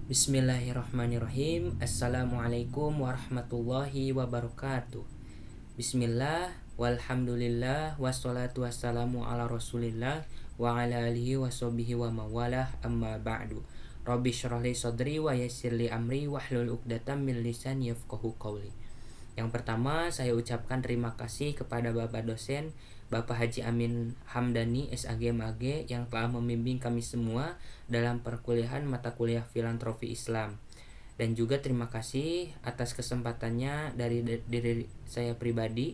Bismillahirrahmanirrahim. Assalamualaikum warahmatullahi wabarakatuh. Bismillah, walhamdulillah, wassalatu wassalamu ala rasulillah wa ala alihi wa sahbihi wa mawalah, amma ba'du. Rabbi syrahli sadri wa yassirli amri wahlul uqdatam min lisani yafqahu qawli. Yang pertama, saya ucapkan terima kasih kepada Bapak dosen Bapak Haji Amin Hamdani SAG MAG yang telah membimbing kami semua dalam perkuliahan mata kuliah filantropi Islam. Dan juga terima kasih atas kesempatannya dari diri saya pribadi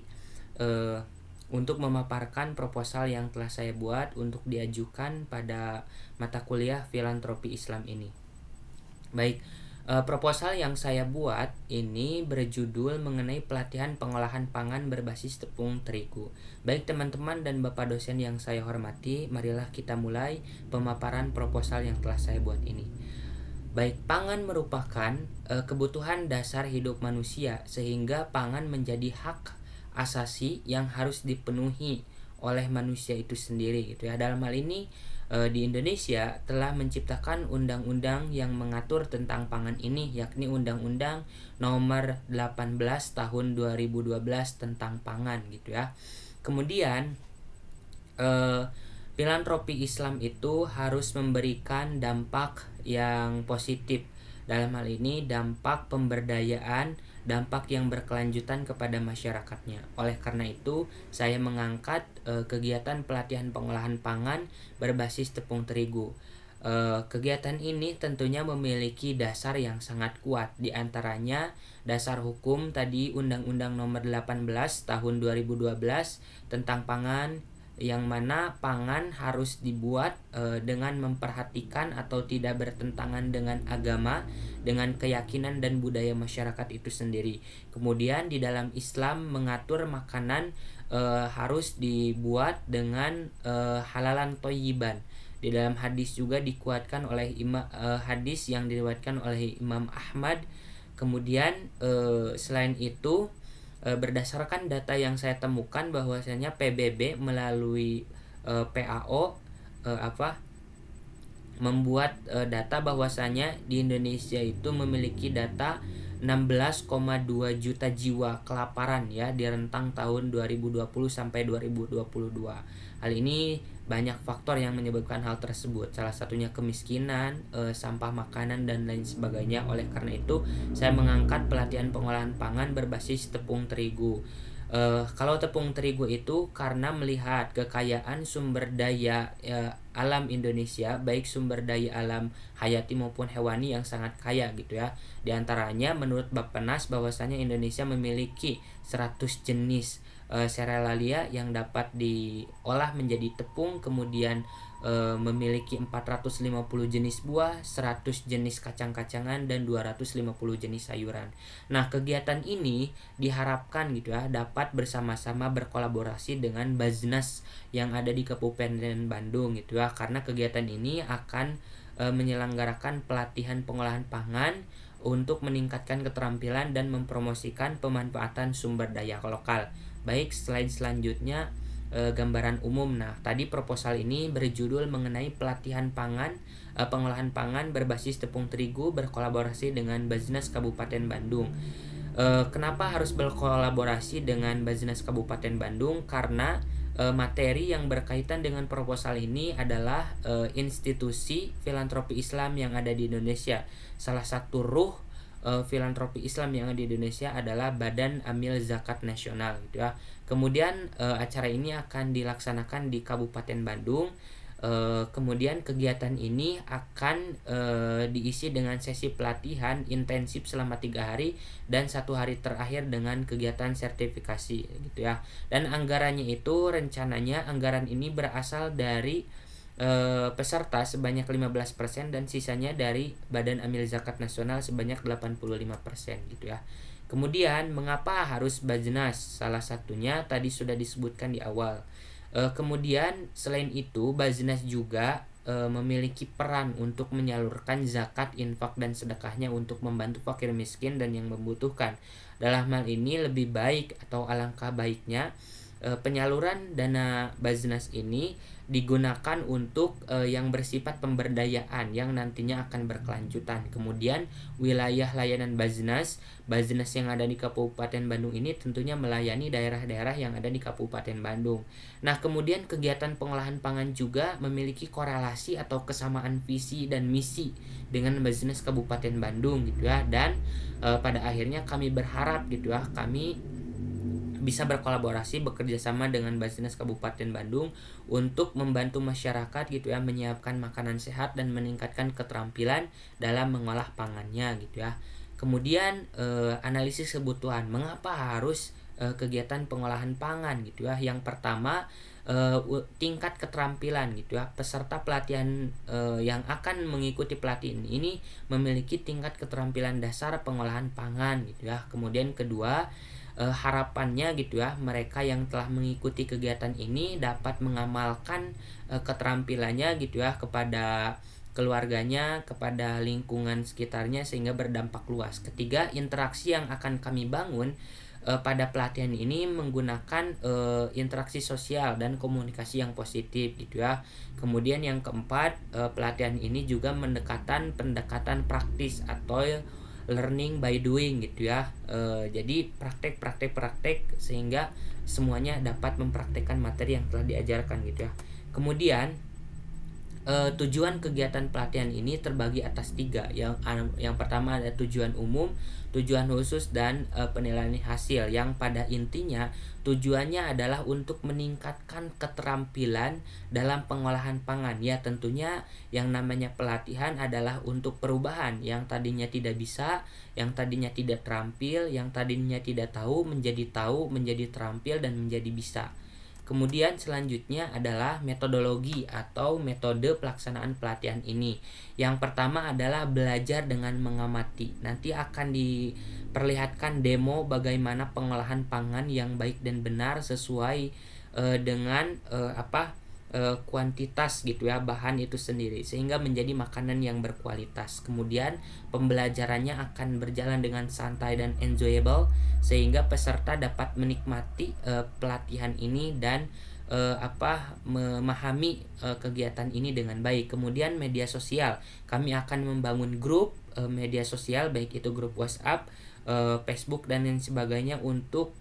untuk memaparkan proposal yang telah saya buat untuk diajukan pada mata kuliah filantropi Islam ini. Baik, proposal yang saya buat ini berjudul mengenai pelatihan pengolahan pangan berbasis tepung terigu. Baik teman-teman dan Bapak dosen yang saya hormati, marilah kita mulai pemaparan proposal yang telah saya buat ini. Baik, pangan merupakan kebutuhan dasar hidup manusia, sehingga pangan menjadi hak asasi yang harus dipenuhi oleh manusia itu sendiri gitu ya. Dalam hal ini di Indonesia telah menciptakan undang-undang yang mengatur tentang pangan ini, yakni Undang-Undang Nomor 18 Tahun 2012 tentang pangan gitu ya. Kemudian filantropi Islam itu harus memberikan dampak yang positif. Dalam hal ini dampak pemberdayaan, dampak yang berkelanjutan kepada masyarakatnya. Oleh karena itu, saya mengangkat kegiatan pelatihan pengolahan pangan berbasis tepung terigu. Kegiatan ini tentunya memiliki dasar yang sangat kuat, di antaranya dasar hukum tadi Undang-Undang Nomor 18 Tahun 2012 tentang pangan, yang mana pangan harus dibuat dengan memperhatikan atau tidak bertentangan dengan agama, dengan keyakinan dan budaya masyarakat itu sendiri. Kemudian di dalam Islam mengatur makanan harus dibuat dengan halalan thayyiban. Di dalam hadis juga dikuatkan oleh hadis yang diriwayatkan oleh Imam Ahmad. Kemudian selain itu berdasarkan data yang saya temukan bahwasanya PBB melalui PAO membuat data bahwasanya di Indonesia itu memiliki data 16,2 juta jiwa kelaparan ya di rentang tahun 2020 sampai 2022. Hal ini banyak faktor yang menyebabkan hal tersebut. Salah satunya kemiskinan, sampah makanan dan lain sebagainya. Oleh karena itu, saya mengangkat pelatihan pengolahan pangan berbasis tepung terigu. Kalau tepung terigu itu karena melihat kekayaan sumber daya alam Indonesia, baik sumber daya alam hayati maupun hewani yang sangat kaya gitu ya. Di antaranya menurut Bappenas bahwasanya Indonesia memiliki 100 jenis seralalia yang dapat diolah menjadi tepung, kemudian memiliki 450 jenis buah, 100 jenis kacang-kacangan dan 250 jenis sayuran. Nah, kegiatan ini diharapkan gitu ya dapat bersama-sama berkolaborasi dengan Baznas yang ada di Kabupaten Bandung gitu ya, karena kegiatan ini akan menyelenggarakan pelatihan pengolahan pangan untuk meningkatkan keterampilan dan mempromosikan pemanfaatan sumber daya lokal. Baik, slide selanjutnya gambaran umum. Nah, tadi proposal ini berjudul mengenai pelatihan pangan pengolahan pangan berbasis tepung terigu berkolaborasi dengan Baznas Kabupaten Bandung. Kenapa harus berkolaborasi dengan Baznas Kabupaten Bandung? Karena materi yang berkaitan dengan proposal ini adalah institusi filantropi Islam yang ada di Indonesia. Salah satu ruh filantropi Islam yang ada di Indonesia adalah Badan Amil Zakat Nasional gitu ya. Kemudian acara ini akan dilaksanakan di Kabupaten Bandung. Kemudian kegiatan ini akan diisi dengan sesi pelatihan intensif selama 3 hari dan 1 hari terakhir dengan kegiatan sertifikasi gitu ya. Dan anggarannya itu rencananya anggaran ini berasal dari peserta sebanyak 15% dan sisanya dari Badan Amil Zakat Nasional sebanyak 85% gitu ya. Kemudian mengapa harus Baznas? Salah satunya tadi sudah disebutkan di awal. Kemudian selain itu Baznas juga memiliki peran untuk menyalurkan zakat, infak dan sedekahnya untuk membantu fakir miskin dan yang membutuhkan. Dalam hal ini lebih baik atau alangkah baiknya Penyaluran dana Baznas ini digunakan untuk yang bersifat pemberdayaan yang nantinya akan berkelanjutan. Kemudian wilayah layanan Baznas yang ada di Kabupaten Bandung ini tentunya melayani daerah-daerah yang ada di Kabupaten Bandung. Nah, kemudian kegiatan pengolahan pangan juga memiliki korelasi atau kesamaan visi dan misi dengan Baznas Kabupaten Bandung gitu ya. Dan pada akhirnya kami berharap gitu ya, kami bisa berkolaborasi bekerja sama dengan Basdinas Kabupaten Bandung untuk membantu masyarakat gitu ya, menyiapkan makanan sehat dan meningkatkan keterampilan dalam mengolah pangannya gitu ya. Kemudian analisis kebutuhan, mengapa harus kegiatan pengolahan pangan gitu ya. Yang pertama, tingkat keterampilan gitu ya. Peserta pelatihan yang akan mengikuti pelatihan ini memiliki tingkat keterampilan dasar pengolahan pangan gitu ya. Kemudian kedua, harapannya gitu ya, mereka yang telah mengikuti kegiatan ini dapat mengamalkan keterampilannya gitu ya kepada keluarganya, kepada lingkungan sekitarnya sehingga berdampak luas. Ketiga, interaksi yang akan kami bangun pada pelatihan ini menggunakan interaksi sosial dan komunikasi yang positif gitu ya. Kemudian yang keempat, pelatihan ini juga pendekatan praktis atau learning by doing gitu ya. Jadi praktek sehingga semuanya dapat mempraktekkan materi yang telah diajarkan gitu ya. Kemudian tujuan kegiatan pelatihan ini terbagi atas 3. Yang pertama ada tujuan umum, tujuan khusus, dan penilaian hasil. Yang pada intinya tujuannya adalah untuk meningkatkan keterampilan dalam pengolahan pangan. Ya, tentunya yang namanya pelatihan adalah untuk perubahan yang tadinya tidak bisa, yang tadinya tidak terampil, yang tadinya tidak tahu, menjadi terampil dan menjadi bisa. Kemudian selanjutnya adalah metodologi atau metode pelaksanaan pelatihan ini. Yang pertama adalah belajar dengan mengamati. Nanti akan diperlihatkan demo bagaimana pengolahan pangan yang baik dan benar sesuai dengan kuantitas gitu ya, bahan itu sendiri sehingga menjadi makanan yang berkualitas. Kemudian pembelajarannya akan berjalan dengan santai dan enjoyable sehingga peserta dapat menikmati pelatihan ini dan memahami kegiatan ini dengan baik. Kemudian media sosial, kami akan membangun grup media sosial, baik itu grup WhatsApp, Facebook dan lain sebagainya untuk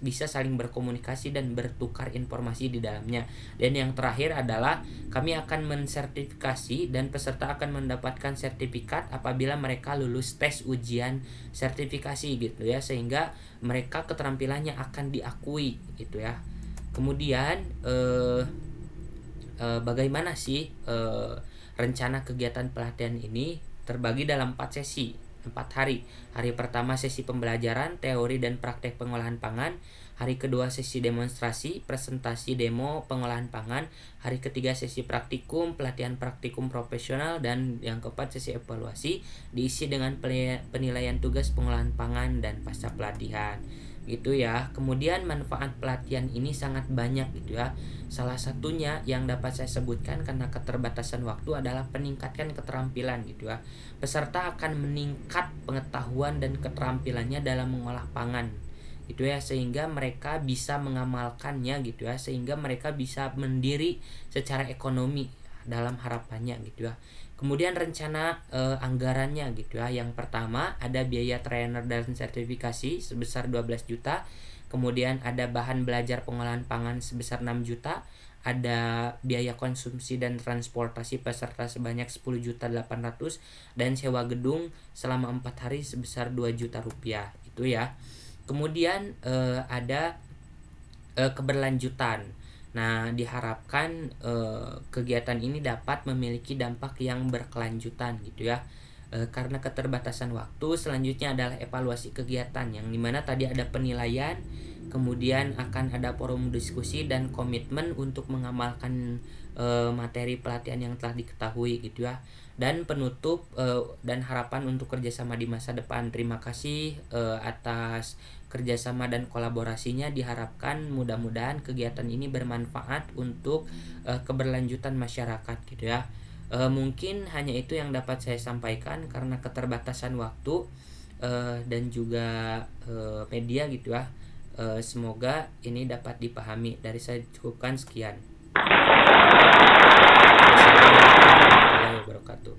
bisa saling berkomunikasi dan bertukar informasi di dalamnya. Dan yang terakhir adalah kami akan mensertifikasi dan peserta akan mendapatkan sertifikat apabila mereka lulus tes ujian sertifikasi gitu ya, sehingga mereka keterampilannya akan diakui gitu ya. Kemudian bagaimana sih rencana kegiatan pelatihan ini? Terbagi dalam 4 sesi, 4 hari. Hari pertama sesi pembelajaran, teori dan praktek pengolahan pangan. Hari kedua sesi demonstrasi, presentasi demo pengolahan pangan. Hari ketiga sesi praktikum, pelatihan praktikum profesional. Dan yang keempat sesi evaluasi, diisi dengan penilaian tugas pengolahan pangan dan pasca pelatihan gitu ya. Kemudian manfaat pelatihan ini sangat banyak gitu ya. Salah satunya yang dapat saya sebutkan karena keterbatasan waktu adalah peningkatkan keterampilan gitu ya. Peserta akan meningkat pengetahuan dan keterampilannya dalam mengolah pangan gitu ya, sehingga mereka bisa mengamalkannya gitu ya, sehingga mereka bisa mandiri secara ekonomi dalam harapannya gitu ya. Kemudian rencana anggarannya gitu ya. Yang pertama ada biaya trainer dan sertifikasi sebesar 12 juta. Kemudian ada bahan belajar pengolahan pangan sebesar 6 juta. Ada biaya konsumsi dan transportasi peserta sebanyak 10.800.000 dan sewa gedung selama 4 hari sebesar 2 juta rupiah itu ya. Kemudian ada keberlanjutan. Nah, diharapkan kegiatan ini dapat memiliki dampak yang berkelanjutan gitu ya. Karena keterbatasan waktu, selanjutnya adalah evaluasi kegiatan yang dimana tadi ada penilaian, kemudian akan ada forum diskusi dan komitmen untuk mengamalkan materi pelatihan yang telah diketahui gitu ya. Dan penutup dan harapan untuk kerjasama di masa depan. Terima kasih atas kerjasama dan kolaborasinya. Diharapkan mudah-mudahan kegiatan ini bermanfaat untuk keberlanjutan masyarakat gitu ya. Mungkin hanya itu yang dapat saya sampaikan karena keterbatasan waktu dan juga media gitu ya. Semoga ini dapat dipahami. Dari saya cukupkan sekian. Wassalamualaikum warahmatullahi wabarakatuh.